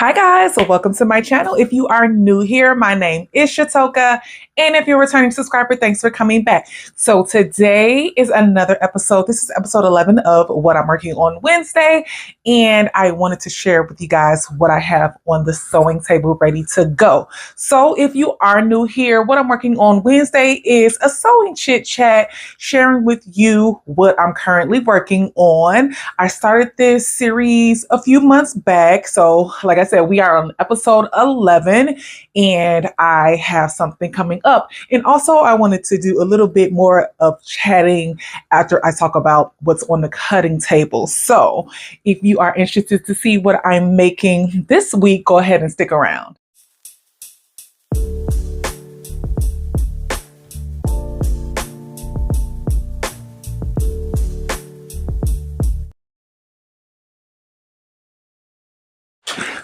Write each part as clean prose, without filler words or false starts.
Hi guys, so welcome to my channel. If you are new here, my name is Shatoka, and if you're a returning subscriber, thanks for coming back. So today is another episode. This is episode 11 of what I'm working on Wednesday, and I wanted to share with you guys what I have on the sewing table ready to go. So if you are new here, what I'm working on Wednesday is a sewing chit chat, sharing with you what I'm currently working on. I started this series a few months back, so like I said, we are on episode 11 and I have something coming up. And also I wanted to do a little bit more of chatting after I talk about what's on the cutting table. So if you are interested to see what I'm making this week, go ahead and stick around.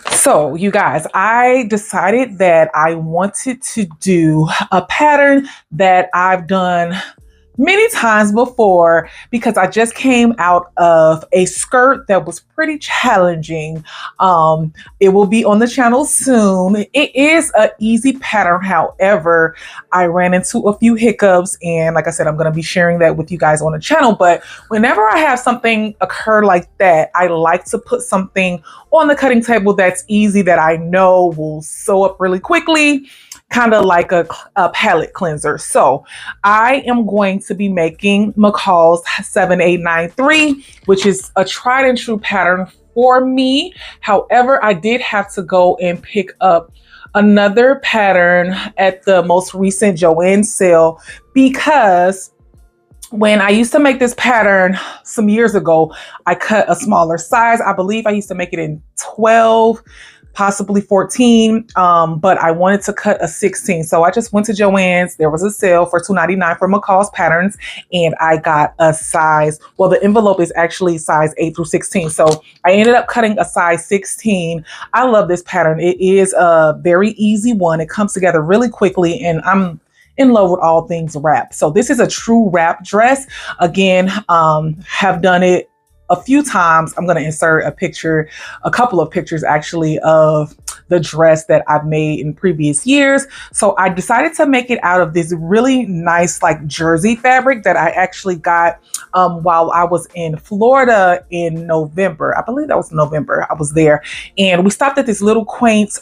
So you guys, I decided that I wanted to do a pattern that I've done many times before because I just came out of a skirt that was pretty challenging. It will be on the channel soon. It is an easy pattern. However, I ran into a few hiccups, and like I said, I'm going to be sharing that with you guys on the channel. But whenever I have something occur like that, I like to put something on the cutting table that's easy, that I know will sew up really quickly, kind of like a palette cleanser. So I am going to be making McCall's 7893, which is a tried and true pattern for me. However, I did have to go and pick up another pattern at the most recent Joann sale because when I used to make this pattern some years ago, I cut a smaller size. I believe I used to make it in 12, possibly 14, but I wanted to cut a 16. So I just went to Joann's. There was a sale for $2.99 for McCall's patterns, and I got a size, well, the envelope is actually size 8 through 16. So I ended up cutting a size 16. I love this pattern. It is a very easy one. It comes together really quickly, and I'm in love with all things wrap. So this is a true wrap dress. Again, have done it a few times. I'm going to insert a picture, a couple of pictures actually, of the dress that I've made in previous years. So I decided to make it out of this really nice like jersey fabric that I actually got while I was in Florida in November. I believe that was November. I was there and we stopped at this little quaint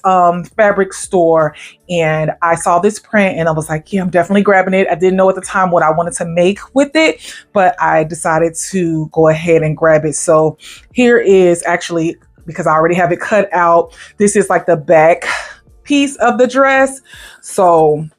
fabric store, and I saw this print and I was like, yeah, I'm definitely grabbing it. I didn't know at the time what I wanted to make with it, but I decided to go ahead and grab it. So here is actually, because I already have it cut out, this is like the back piece of the dress. So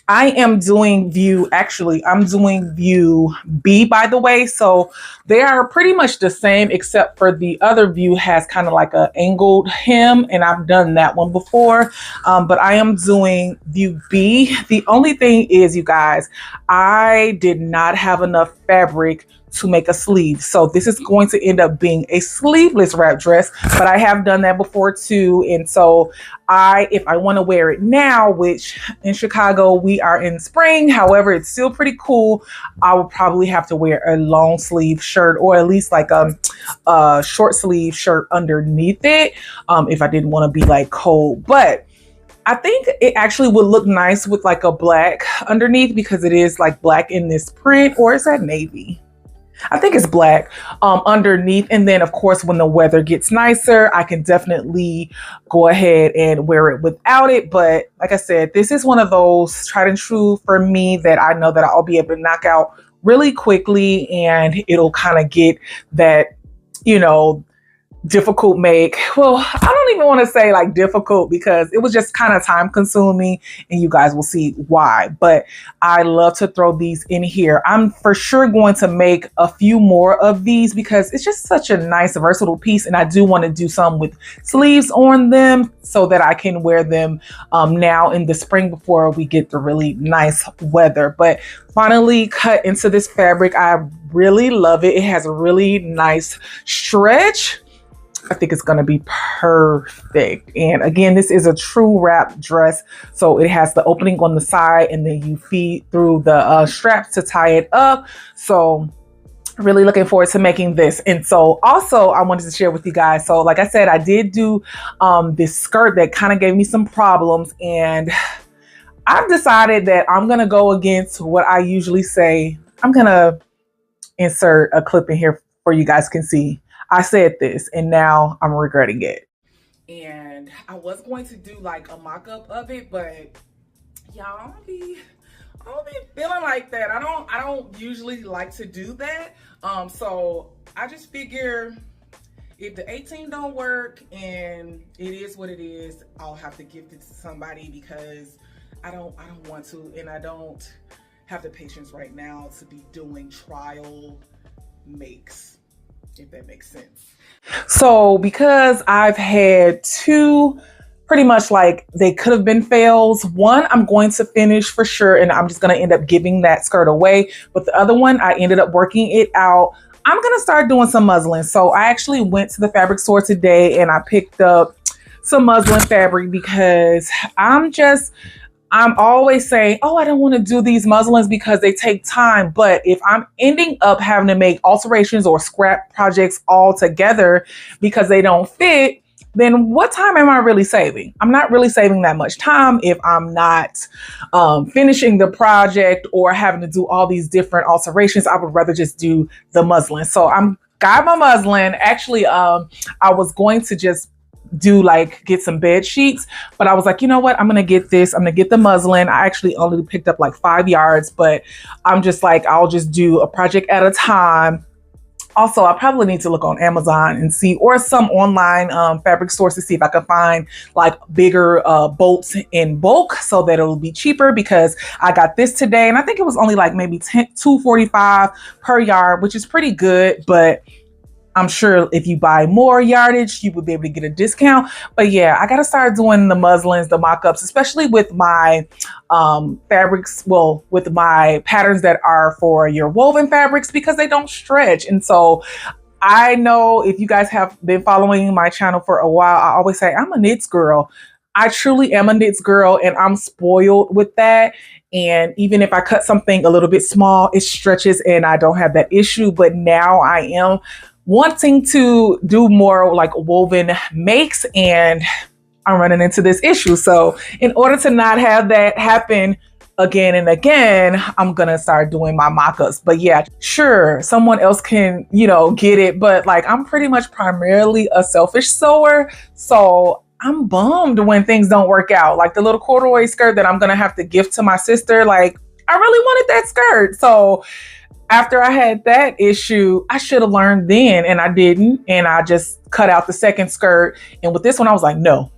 I am doing view, actually, I'm doing view B, by the way. So they are pretty much the same, except for the other view has kind of like an angled hem, and I've done that one before. But I am doing view B. The only thing is, you guys, I did not have enough fabric to make a sleeve. So this is going to end up being a sleeveless wrap dress, but I have done that before too. And so if I want to wear it now, which in Chicago, we are in spring, however, it's still pretty cool, I would probably have to wear a long sleeve shirt, or at least like a short sleeve shirt underneath it, if I didn't want to be like cold. But I think it actually would look nice with like a black underneath, because it is like black in this print. Or is that navy? I think it's black underneath. And then of course, when the weather gets nicer, I can definitely go ahead and wear it without it. But like I said, this is one of those tried and true for me that I know that I'll be able to knock out really quickly, and it'll kind of get that, you know, difficult make. Well, I don't even want to say like difficult, because it was just kind of time consuming, and you guys will see why. But I love to throw these in here. I'm for sure going to make a few more of these because it's just such a nice versatile piece, and I do want to do some with sleeves on them so that I can wear them now in the spring before we get the really nice weather. But finally cut into this fabric. I really love it. It has a really nice stretch. I think it's going to be perfect. And again, this is a true wrap dress. So it has the opening on the side, and then you feed through the straps to tie it up. So really looking forward to making this. And so also I wanted to share with you guys. So like I said, I did do this skirt that kind of gave me some problems, and I've decided that I'm going to go against what I usually say. I'm going to insert a clip in here for you guys can see. I said this and now I'm regretting it. And I was going to do like a mock-up of it, but y'all, I don't be feeling like that. I don't usually like to do that. So I just figure if the 18 don't work and it is what it is, I'll have to gift it to somebody because I don't want to, and I don't have the patience right now to be doing trial makes, if that makes sense. So because I've had two pretty much like they could have been fails. One, I'm going to finish for sure, and I'm just going to end up giving that skirt away. But the other one, I ended up working it out. I'm going to start doing some muslin. So I actually went to the fabric store today and I picked up some muslin fabric because I'm always saying, oh, I don't want to do these muslins because they take time. But if I'm ending up having to make alterations or scrap projects all together because they don't fit, then what time am I really saving? I'm not really saving that much time if I'm not finishing the project or having to do all these different alterations. I would rather just do the muslin. So I'm got my muslin. Actually, I was going to just get some bed sheets, but I was like, you know what? I'm going to get this. I'm going to get the muslin. I actually only picked up like 5 yards, but I'm just like, I'll just do a project at a time. Also, I probably need to look on Amazon and see, or some online fabric stores to see if I can find like bigger bolts in bulk so that it'll be cheaper, because I got this today and I think it was only like maybe $2.45 per yard, which is pretty good. But I'm sure if you buy more yardage, you would be able to get a discount. But yeah, I got to start doing the muslins, the mock-ups, especially with my fabrics, well, with my patterns that are for your woven fabrics, because they don't stretch. And so I know if you guys have been following my channel for a while, I always say I'm a knits girl. I truly am a knits girl, and I'm spoiled with that. And even if I cut something a little bit small, it stretches and I don't have that issue. But now I am wanting to do more like woven makes, and I'm running into this issue. So in order to not have that happen again and again, I'm gonna start doing my mock-ups. But yeah, sure, someone else can, get it, but like I'm pretty much primarily a selfish sewer, so I'm bummed when things don't work out. Like the little corduroy skirt that I'm gonna have to gift to my sister, like I really wanted that skirt. So after I had that issue, I should have learned then, and I didn't. And I just cut out the second skirt. And with this one, I was like, no,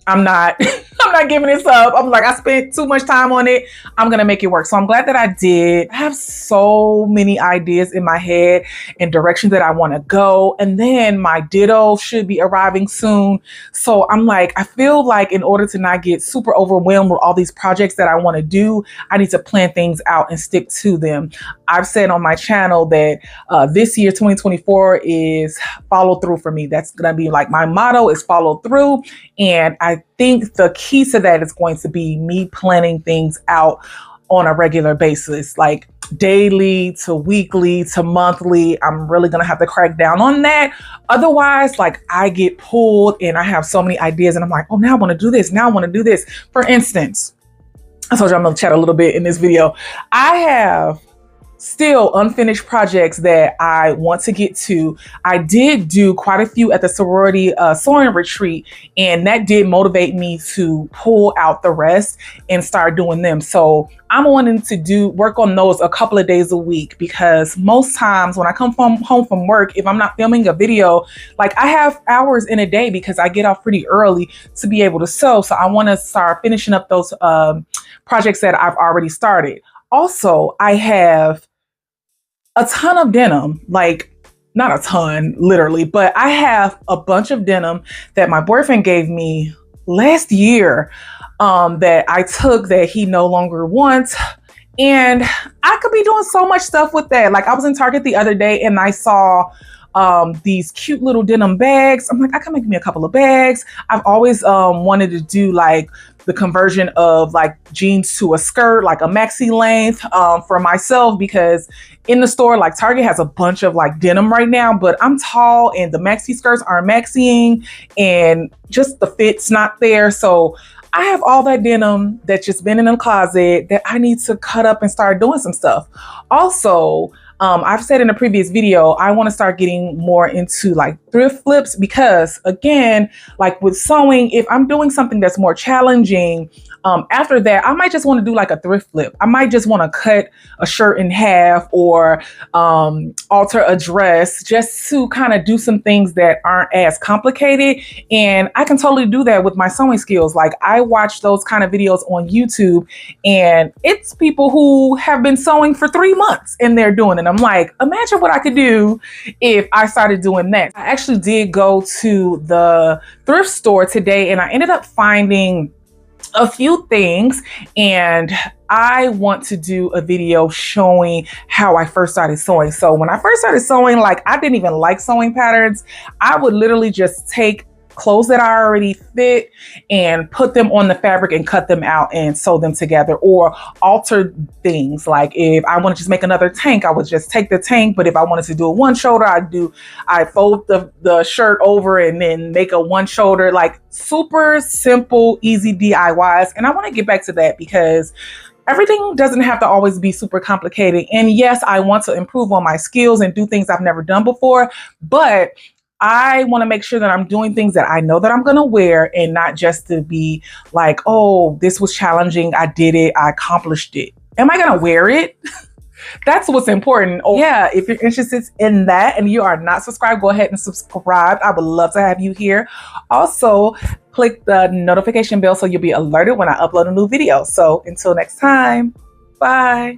I'm not, I'm not giving this up. I'm like, I spent too much time on it. I'm going to make it work. So I'm glad that I did. I have so many ideas in my head and directions that I want to go. And then my ditto should be arriving soon. So I'm like, I feel like in order to not get super overwhelmed with all these projects that I want to do, I need to plan things out and stick to them. I've said on my channel that this year, 2024, is follow through for me. That's going to be like my motto, is follow through. And I think the key to that is going to be me planning things out on a regular basis, like daily to weekly to monthly. I'm really going to have to crack down on that. Otherwise, like I get pulled and I have so many ideas and I'm like, oh, now I want to do this. Now I want to do this. For instance, I told you I'm going to chat a little bit in this video. I have still unfinished projects that I want to get to. I did do quite a few at the sorority sewing retreat, and that did motivate me to pull out the rest and start doing them. So I'm wanting to work on those a couple of days a week, because most times when I come home from work, if I'm not filming a video, like I have hours in a day because I get off pretty early to be able to sew. So I want to start finishing up those projects that I've already started. Also, I have a ton of denim, like not a ton literally, but I have a bunch of denim that my boyfriend gave me last year that I took that he no longer wants. And I could be doing so much stuff with that. Like I was in Target the other day and I saw these cute little denim bags. I'm like, I can make me a couple of bags. I've always wanted to do like the conversion of like jeans to a skirt, like a maxi length for myself, because in the store, like Target has a bunch of like denim right now, but I'm tall and the maxi skirts aren't maxing and just the fit's not there. So I have all that denim that's just been in the closet that I need to cut up and start doing some stuff. Also, I've said in a previous video, I want to start getting more into like thrift flips, because again, like with sewing, if I'm doing something that's more challenging, after that, I might just want to do like a thrift flip. I might just want to cut a shirt in half or alter a dress just to kind of do some things that aren't as complicated. And I can totally do that with my sewing skills. Like I watch those kind of videos on YouTube, and it's people who have been sewing for 3 months and they're doing it. I'm like, imagine what I could do if I started doing that. I actually did go to the thrift store today and I ended up finding a few things, and I want to do a video showing how I first started sewing. So when I first started sewing, like I didn't even like sewing patterns. I would literally just take clothes that I already fit and put them on the fabric and cut them out and sew them together, or alter things. Like if I want to just make another tank, I would just take the tank. But if I wanted to do a one shoulder, I fold the shirt over and then make a one shoulder, like super simple, easy DIYs. And I want to get back to that because everything doesn't have to always be super complicated. And yes, I want to improve on my skills and do things I've never done before, but I want to make sure that I'm doing things that I know that I'm going to wear, and not just to be like, oh, this was challenging. I did it. I accomplished it. Am I going to wear it? That's what's important. Oh yeah, if you're interested in that and you are not subscribed, go ahead and subscribe. I would love to have you here. Also, click the notification bell so you'll be alerted when I upload a new video. So until next time, bye.